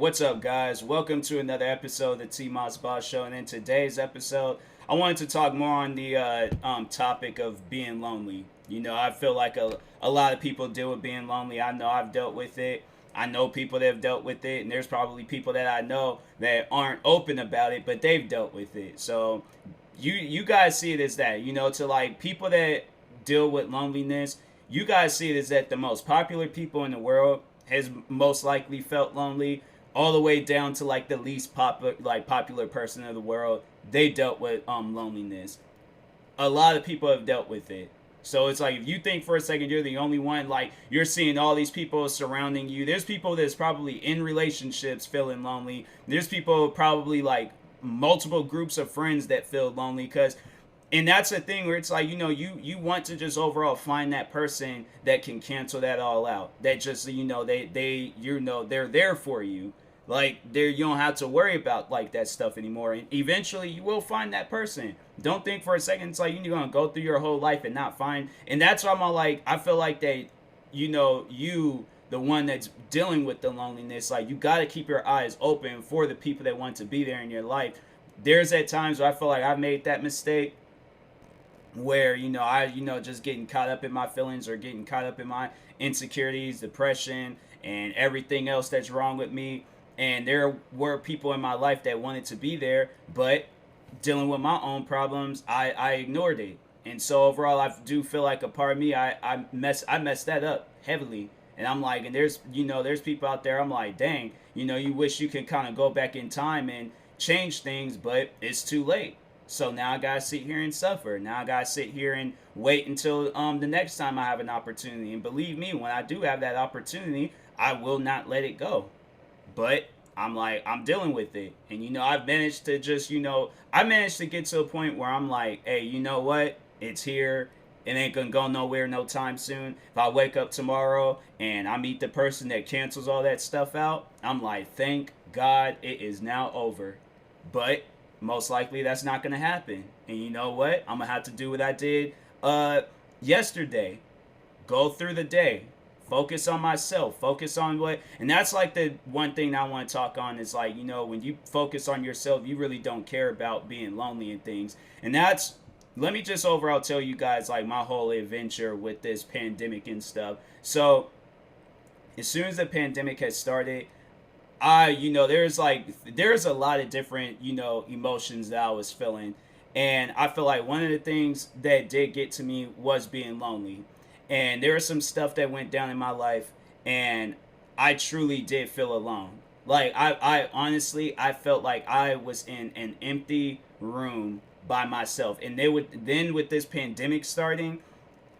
What's up, guys? Welcome to another episode of the TMossBoss Show. And in today's episode, I wanted to talk more on the topic of being lonely. I feel like a lot of people deal with being lonely. I know I've dealt with it. I know people that have dealt with it, and there's probably people that I know that aren't open about it, but they've dealt with it. So you guys see it as that, to like people that deal with loneliness. You guys see it as that the most popular people in the world has most likely felt lonely, all the way down to like the least popular person in the world. They dealt with loneliness. A lot of people have dealt with it. So it's like if you think for a second you're the only one, like you're seeing all these people surrounding you. There's people that's probably in relationships feeling lonely. There's people probably like multiple groups of friends that feel lonely because and that's the thing where it's like you want to just overall find that person that can cancel that all out, that just they're there for you, like there you don't have to worry about like that stuff anymore, and eventually you will find that person. Don't think for a second it's like you're gonna go through your whole life and not find. And that's why I'm all like, I feel like that you the one that's dealing with the loneliness, like you got to keep your eyes open for the people that want to be there in your life. There's at times where I feel like I've made that mistake where I just getting caught up in my feelings or getting caught up in my insecurities, depression, and everything else that's wrong with me. And there were people in my life that wanted to be there, but dealing with my own problems, I ignored it. And so overall, I do feel like a part of me, I messed that up heavily. And I'm like, and there's people out there, I'm like, dang, you wish you could kind of go back in time and change things, but it's too late. So now I gotta sit here and suffer. Now I gotta sit here and wait until the next time I have an opportunity. And believe me, when I do have that opportunity, I will not let it go. But I'm dealing with it. And I've managed to just, I managed to get to a point where I'm like, hey, you know what? It's here. It ain't gonna go nowhere no time soon. If I wake up tomorrow and I meet the person that cancels all that stuff out, I'm like, thank God it is now over. But most likely that's not gonna happen. And you know what? I'm gonna have to do what I did yesterday. Go through the day. Focus on myself. Focus on what, and that's like the one thing that I want to talk on is like, when you focus on yourself, you really don't care about being lonely and things. And that's, let me just overall tell you guys like my whole adventure with this pandemic and stuff. So as soon as the pandemic has started, there's a lot of different, emotions that I was feeling. And I feel like one of the things that did get to me was being lonely. And there was some stuff that went down in my life, and I truly did feel alone. Like I honestly, I felt like I was in an empty room by myself. And then with this pandemic starting,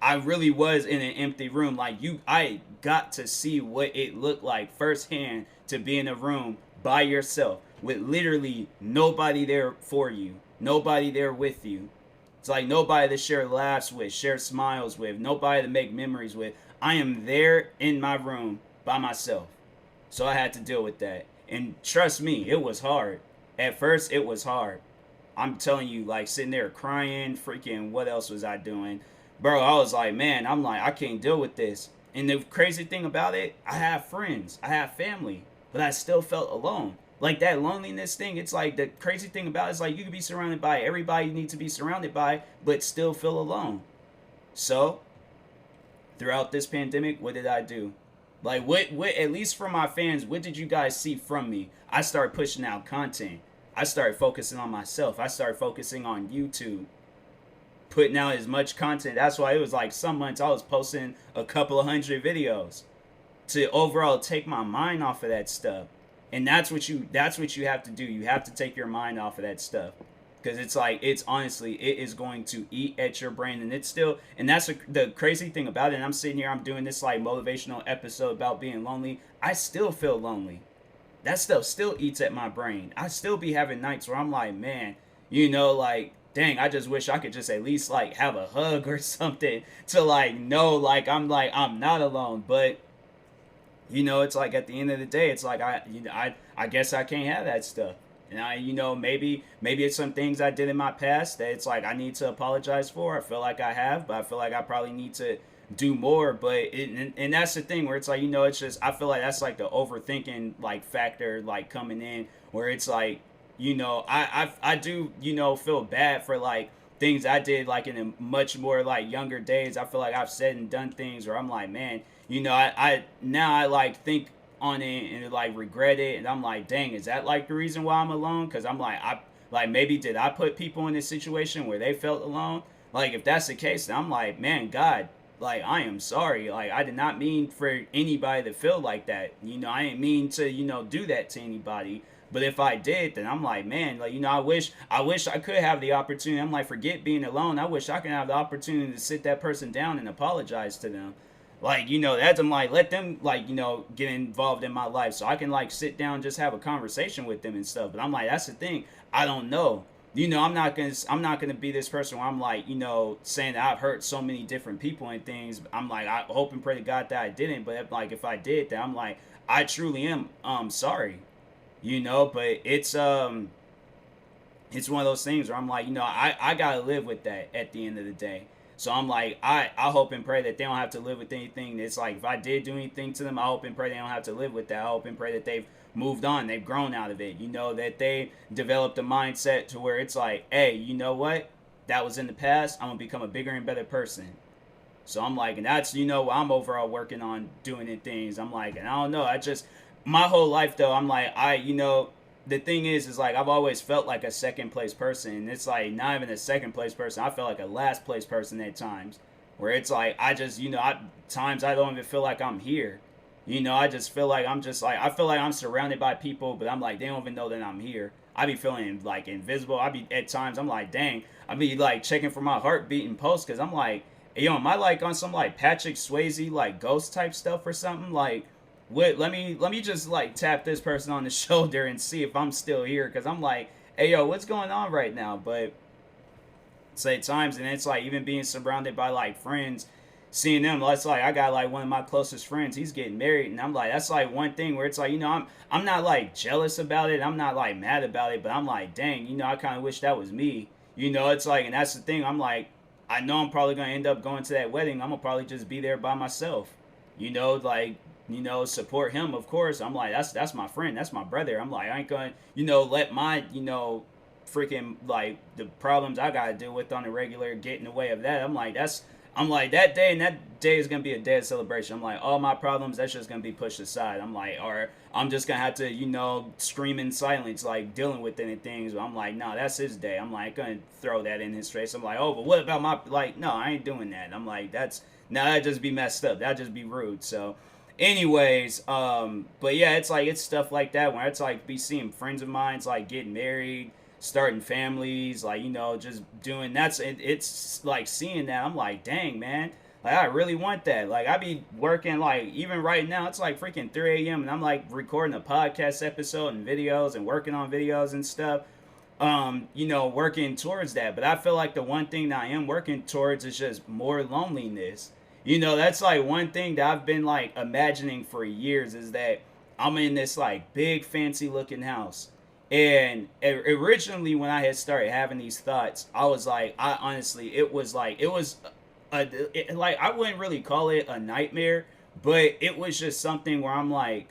I really was in an empty room. Like I got to see what it looked like firsthand to be in a room by yourself with literally nobody there for you, nobody there with you. It's like nobody to share laughs with, share smiles with, nobody to make memories with. I am there in my room by myself. So I had to deal with that. And trust me, it was hard. At first, it was hard. I'm telling you, like sitting there crying, freaking, what else was I doing? Bro, I was like, man, I'm like, I can't deal with this. And the crazy thing about it, I have friends, I have family, but I still felt alone. Like that loneliness thing, it's like the crazy thing about it is like you can be surrounded by everybody you need to be surrounded by, but still feel alone. So, throughout this pandemic, what did I do? Like what at least for my fans, what did you guys see from me? I started pushing out content. I started focusing on myself. I started focusing on YouTube, putting out as much content. That's why it was like some months I was posting a couple of hundred videos to overall take my mind off of that stuff. And that's what you have to do. You have to take your mind off of that stuff, because it's like, it's honestly, it is going to eat at your brain. And it's still, and that's the crazy thing about it. And I'm sitting here, I'm doing this like motivational episode about being lonely. I still feel lonely. That stuff still eats at my brain. I still be having nights where I'm like, man, like, dang, I just wish I could just at least like have a hug or something to like know like I'm not alone. But it's like at the end of the day, it's like I guess I can't have that stuff. And maybe it's some things I did in my past that it's like I need to apologize for. I feel like I have, but I feel like I probably need to do more. But and that's the thing where it's like, it's just, I feel like that's like the overthinking like factor like coming in, where it's like, I do, feel bad for like things I did like in a much more like younger days. I feel like I've said and done things where I'm like, man, I now I like think on it and like regret it, and I'm like, dang, is that like the reason why I'm alone? Because I'm like, I like, maybe did I put people in this situation where they felt alone? Like, if that's the case, then I'm like, man, God, like, I am sorry. Like, I did not mean for anybody to feel like that. I didn't mean to, do that to anybody. But if I did, then I'm like, man, like, I wish I could have the opportunity. I'm like, forget being alone. I wish I could have the opportunity to sit that person down and apologize to them. Like, that's, I'm like, let them, like, get involved in my life so I can like sit down and just have a conversation with them and stuff. But I'm like, that's the thing, I don't know. I'm not gonna be this person where I'm like, saying that I've hurt so many different people and things. I'm like, I hope and pray to God that I didn't. But if I did, then I'm like, I truly am sorry. But it's one of those things where I'm like, I gotta live with that at the end of the day. So I'm like, I hope and pray that they don't have to live with anything. It's like, if I did do anything to them, I hope and pray they don't have to live with that. I hope and pray that they've moved on, they've grown out of it, that they developed a mindset to where it's like, hey, you know what, that was in the past, I'm gonna become a bigger and better person. So I'm like, and that's, what I'm overall working on doing in things. I'm like, and I don't know, I just, my whole life though, I'm like, the thing is like, I've always felt like a second place person. And it's like, not even a second place person, I felt like a last place person at times, where it's like, I just, times I don't even feel like I'm here. I just feel like I feel like I'm surrounded by people, but I'm like, they don't even know that I'm here. I be feeling like invisible. I be, at times, I'm like, dang, I be like checking for my heartbeat in post, because I'm like, hey, am I like on some like Patrick Swayze like ghost type stuff or something? Like, what? Let me just like tap this person on the shoulder and see if I'm still here, because I'm like, hey, yo, what's going on right now? But say times, and it's like, even being surrounded by like friends, seeing them, that's like, I got like one of my closest friends, he's getting married, and I'm like, that's like one thing where it's like, I'm not like jealous about it, I'm not like mad about it, but I'm like, dang, I kind of wish that was me. It's like, and that's the thing, I'm like, I know I'm probably gonna end up going to that wedding, I'm gonna probably just be there by myself, like, support him, of course. I'm like, that's my friend, that's my brother. I'm like, I ain't gonna, let my, freaking like the problems I gotta deal with on a regular get in the way of that. I'm like, that day, and that day is gonna be a day of celebration. I'm like, all my problems, that's just gonna be pushed aside. I'm like, or I'm just gonna have to, scream in silence, like dealing with any things. I'm like, no, that's his day. I'm like, gonna throw that in his face. I'm like, oh, but what about my, like, no, I ain't doing that. I'm like, that'd just be messed up. That'd just be rude. So, anyways, but yeah, it's like, it's stuff like that where it's like, be seeing friends of mine's like getting married, starting families, like, just doing, it's like seeing that, I'm like, dang, man, like, I really want that. Like, I be working, like, even right now, it's like freaking 3 a.m. and I'm like recording a podcast episode and videos and working on videos and stuff, working towards that. But I feel like the one thing that I am working towards is just more loneliness. That's like one thing that I've been like imagining for years, is that I'm in this like big fancy looking house. And originally, when I had started having these thoughts, I was like, I honestly, it was like, I wouldn't really call it a nightmare, but it was just something where I'm like,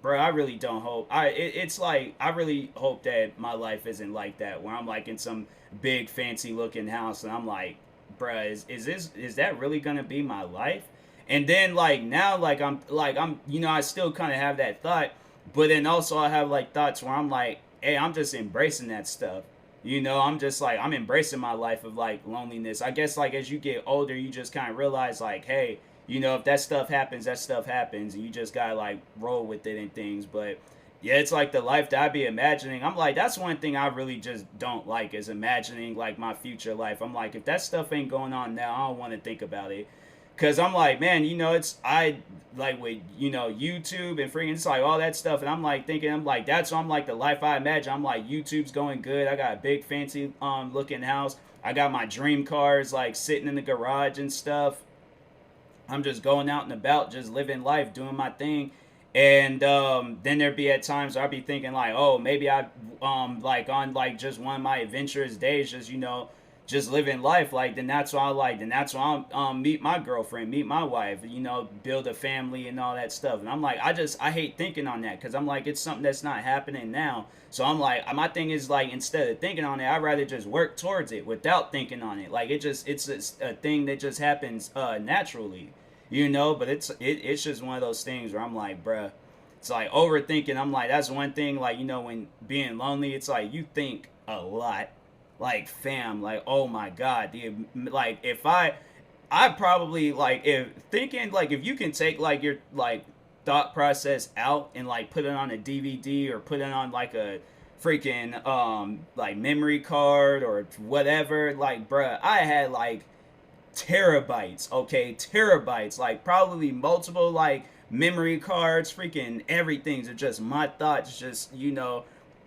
bro, I really don't hope, it's like, I really hope that my life isn't like that, where I'm like in some big fancy looking house, and I'm like, bro, is that really gonna be my life? And then like now, like I'm I still kind of have that thought, but then also I have like thoughts where I'm like, hey, I'm just embracing that stuff. I'm just like, I'm embracing my life of like loneliness. I guess like as you get older, you just kind of realize like, hey, if that stuff happens, that stuff happens, and you just gotta like roll with it and things. But yeah, it's like the life that I be imagining. I'm like, that's one thing I really just don't like, is imagining like my future life. I'm like, if that stuff ain't going on now, I don't want to think about it. Cause I'm like, man, I like with, YouTube and freaking, it's like all that stuff. And I'm like thinking, I'm like, I'm like the life I imagine. I'm like, YouTube's going good. I got a big fancy looking house. I got my dream cars like sitting in the garage and stuff. I'm just going out and about, just living life, doing my thing. And then there'd be at times where I'd be thinking like, oh, maybe I like on like just one of my adventurous days, just, just living life, like then that's why I like, then that's why I meet my girlfriend, meet my wife, build a family and all that stuff. And I'm like, I hate thinking on that because I'm like, it's something that's not happening now. So I'm like, my thing is like, instead of thinking on it, I'd rather just work towards it without thinking on it. Like it's a thing that just happens naturally, But it's just one of those things where I'm like, bruh, it's like overthinking. I'm like, that's one thing. Like when being lonely, it's like you think a lot. Like fam, like oh my god, like if I probably like if thinking like if you can take like your like thought process out and like put it on a DVD or put it on like a freaking like memory card or whatever, like bruh, I had like terabytes, okay, terabytes, like probably multiple like memory cards, freaking everything's just my thoughts, just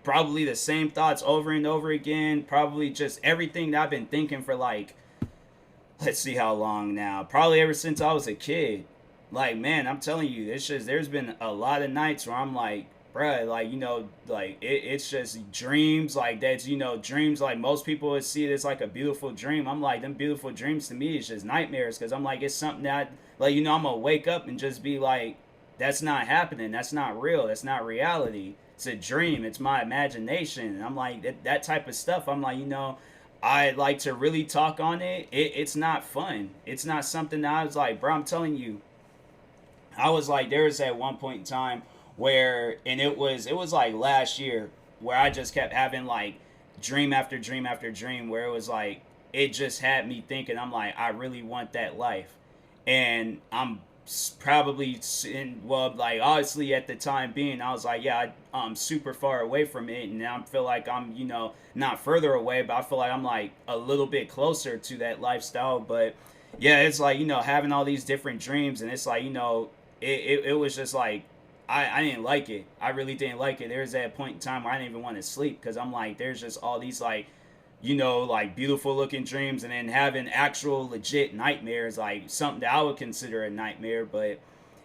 probably the same thoughts over and over again, probably just everything that I've been thinking for like, let's see how long now, probably ever since I was a kid. Like man, I'm telling you, it's just there's been a lot of nights where I'm like, bruh, like like it's just dreams like that's dreams like most people would see it as like a beautiful dream. I'm like, them beautiful dreams to me is just nightmares because I'm like, it's something that like I'm gonna wake up and just be like, that's not happening, that's not real, that's not reality, it's a dream, it's my imagination. And I'm like, that type of stuff, I'm like, I like to really talk on it's not fun, it's not something that I was like, bro, I'm telling you, I was like, there was at one point in time where, and it was like last year, where I just kept having like dream after dream after dream, where it was like it just had me thinking, I'm like, I really want that life, and I'm probably in, well, like obviously at the time being, I was like, yeah, I'm super far away from it, and now I feel like I'm not further away, but I feel like I'm like a little bit closer to that lifestyle. But yeah, it's like having all these different dreams, and it's like it was just like I didn't like it. I really didn't like it. There's that point in time where I didn't even want to sleep because I'm like, there's just all these like like beautiful looking dreams, and then having actual legit nightmares, like something that I would consider a nightmare. But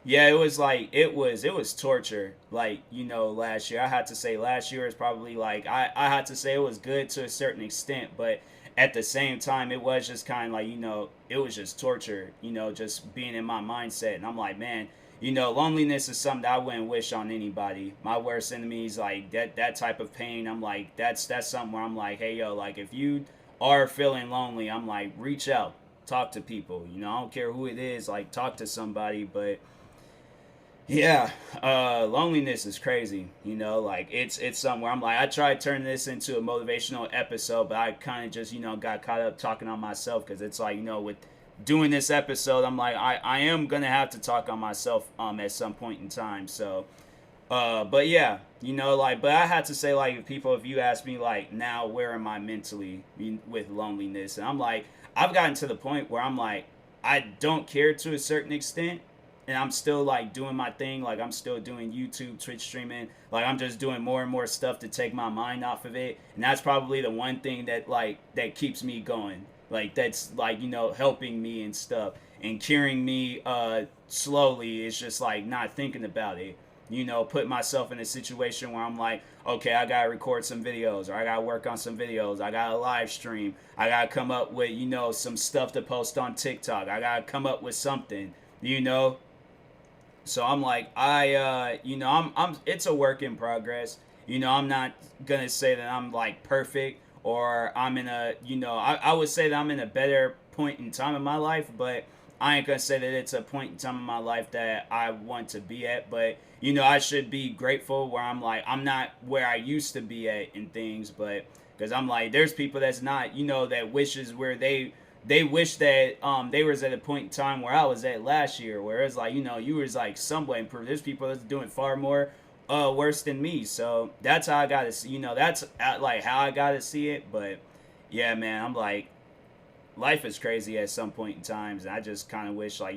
yeah, it was like it was torture. Like last year, I had to say last year is probably like I had to say it was good to a certain extent, but at the same time, it was just kind of like it was just torture. Just being in my mindset, and I'm like, man. Loneliness is something that I wouldn't wish on anybody. My worst enemies, like that type of pain. I'm like, that's something where I'm like, hey yo, like if you are feeling lonely, I'm like, reach out, talk to people. I don't care who it is, like talk to somebody. But yeah, loneliness is crazy. Like it's somewhere I'm like, I tried turning this into a motivational episode, but I kind of just got caught up talking on myself because it's like with doing this episode, I'm like, I am gonna have to talk on myself at some point in time. So but yeah, like, but I had to say, like, if you ask me like now where am I mentally with loneliness, and I'm like, I've gotten to the point where I'm like, I don't care to a certain extent, and I'm still like doing my thing, like I'm still doing YouTube, Twitch streaming, like I'm just doing more and more stuff to take my mind off of it. And that's probably the one thing that like that keeps me going, like that's like helping me and stuff and curing me slowly. It's just like not thinking about it, put myself in a situation where I'm like, okay, I gotta record some videos, or I gotta work on some videos, I gotta live stream, I gotta come up with some stuff to post on TikTok, I gotta come up with something. So I'm like, I'm it's a work in progress. I'm not gonna say that I'm like perfect, or I'm in a, I would say that I'm in a better point in time in my life, but I ain't gonna say that it's a point in time in my life that I want to be at. But I should be grateful where I'm like, I'm not where I used to be at in things, but because I'm like, there's people that's not, that wishes where they wish that they was at a point in time where I was at last year, where it's like you was like somewhat improved. There's people that's doing far more worse than me. So that's how I gotta see, that's like how I gotta see it. But yeah, man, I'm like, life is crazy at some point in times, and I just kind of wish like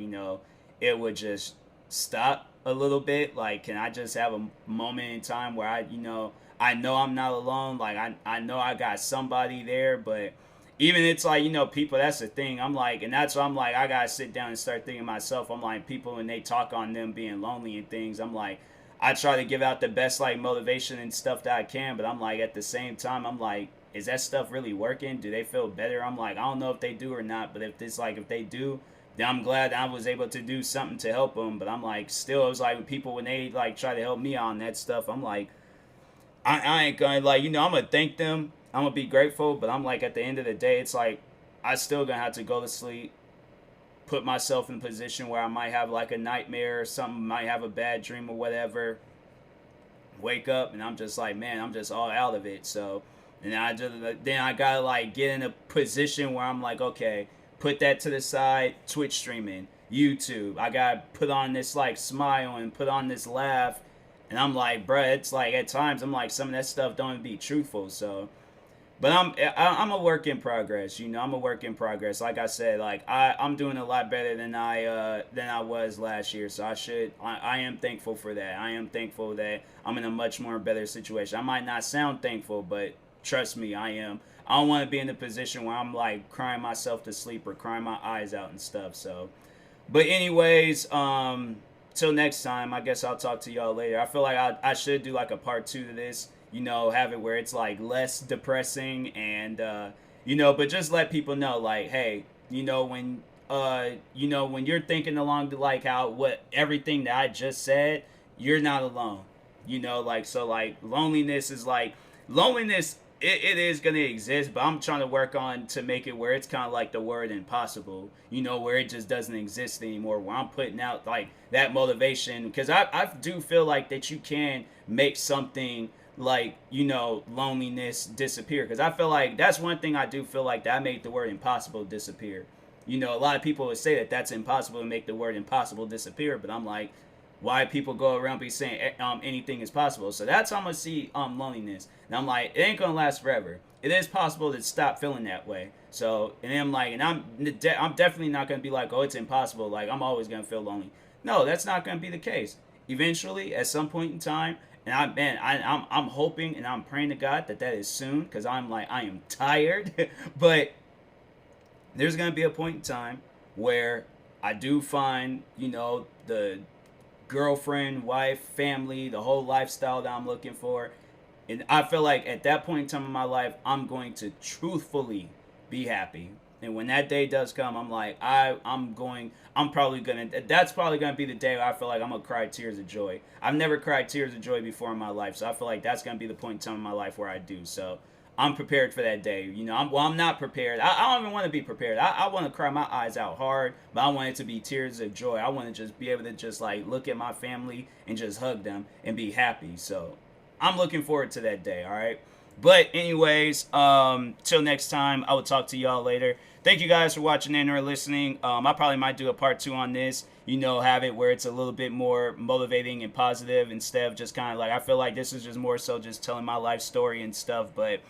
it would just stop a little bit. Like, can I just have a moment in time where I know I'm not alone, like I know I got somebody there. But even it's like people, that's the thing, I'm like, and that's why I'm like, I gotta sit down and start thinking myself. I'm like, people when they talk on them being lonely and things, I'm like, I try to give out the best like motivation and stuff that I can, but I'm like, at the same time, I'm like, is that stuff really working? Do they feel better? I'm like, I don't know if they do or not, but if they do, then I'm glad I was able to do something to help them. But I'm like, still, it was like people when they like try to help me on that stuff, I'm like, I ain't gonna like, I'm gonna thank them. I'm gonna be grateful, but I'm like, at the end of the day, it's like I still gonna have to go to sleep, put myself in a position where I might have like a nightmare or something, might have a bad dream or whatever. Wake up and I'm just like, man, I'm just all out of it. So, and then I gotta like get in a position where I'm like, okay, put that to the side. Twitch streaming, YouTube. I gotta put on this like smile and put on this laugh. And I'm like, bruh, it's like at times I'm like some of that stuff don't even be truthful. So, but I'm a work in progress. I'm a work in progress. Like I said, like I'm doing a lot better than I was last year. So I am thankful for that. I am thankful that I'm in a much more better situation. I might not sound thankful, but trust me, I am. I don't want to be in a position where I'm like crying myself to sleep or crying my eyes out and stuff. So, but anyways, till next time, I guess I'll talk to y'all later. I feel like I should do like a part 2 to this. Have it where it's like less depressing and but just let people know like, hey, when you're thinking along the like how what everything that I just said, you're not alone. So like loneliness is like loneliness. It is gonna exist, but I'm trying to work on to make it where it's kind of like the word impossible. Where it just doesn't exist anymore. Where I'm putting out like that motivation because I do feel like that you can make something like loneliness disappear because I feel like that's one thing I do feel like that I made the word impossible disappear. A lot of people would say that that's impossible to make the word impossible disappear, but I'm like, why people go around be saying anything is possible? So that's how I'm gonna see loneliness. And I'm like, it ain't gonna last forever. It is possible to stop feeling that way. So and I'm like, and I'm definitely not gonna be like, oh, it's impossible. Like I'm always gonna feel lonely. No, that's not gonna be the case. Eventually, at some point in time, and I'm hoping and I'm praying to God that is soon because I'm like I am tired, but there's gonna be a point in time where I do find the girlfriend, wife, family, the whole lifestyle that I'm looking for, and I feel like at that point in time in my life I'm going to truthfully be happy. And when that day does come, I'm like, I'm probably gonna, that's probably gonna be the day where I feel like I'm gonna cry tears of joy. I've never cried tears of joy before in my life, so I feel like that's gonna be the point in time in my life where I do. So I'm prepared for that day. I'm not prepared. I don't even want to be prepared. I want to cry my eyes out hard, but I want it to be tears of joy. I want to just be able to just like look at my family and just hug them and be happy. So I'm looking forward to that day. All right. But anyways, till next time, I will talk to y'all later. Thank you guys for watching and or listening. I probably might do a part 2 on this. Have it where it's a little bit more motivating and positive instead of just kind of like, I feel like this is just more so just telling my life story and stuff. But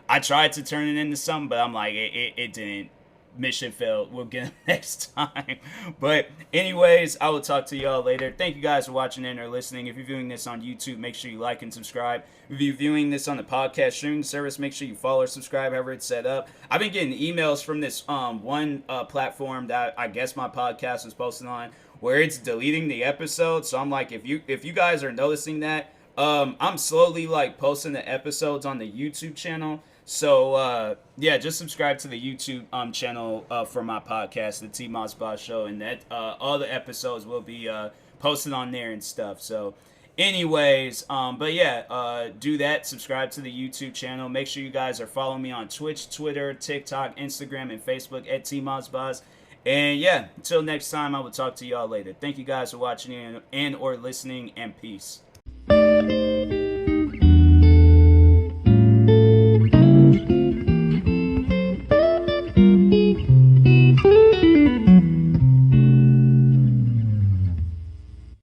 I tried to turn it into something, but I'm like, it didn't. Mission failed. We'll get it next time. But anyways, I will talk to y'all later. Thank you guys for watching and or listening. If you're viewing this on YouTube, make sure you like and subscribe. If you're viewing this on the podcast streaming service, make sure you follow or subscribe, however it's set up. I've been getting emails from this one platform that I guess my podcast was posted on where it's deleting the episode. So I'm like, if you guys are noticing that, I'm slowly like posting the episodes on the YouTube channel. So, yeah, just subscribe to the YouTube channel for my podcast, the TMossBoss Show, and that all the episodes will be posted on there and stuff. So, anyways, but yeah, do that. Subscribe to the YouTube channel. Make sure you guys are following me on Twitch, Twitter, TikTok, Instagram, and Facebook at TMossBoss. And yeah, until next time, I will talk to y'all later. Thank you guys for watching and or listening, and peace.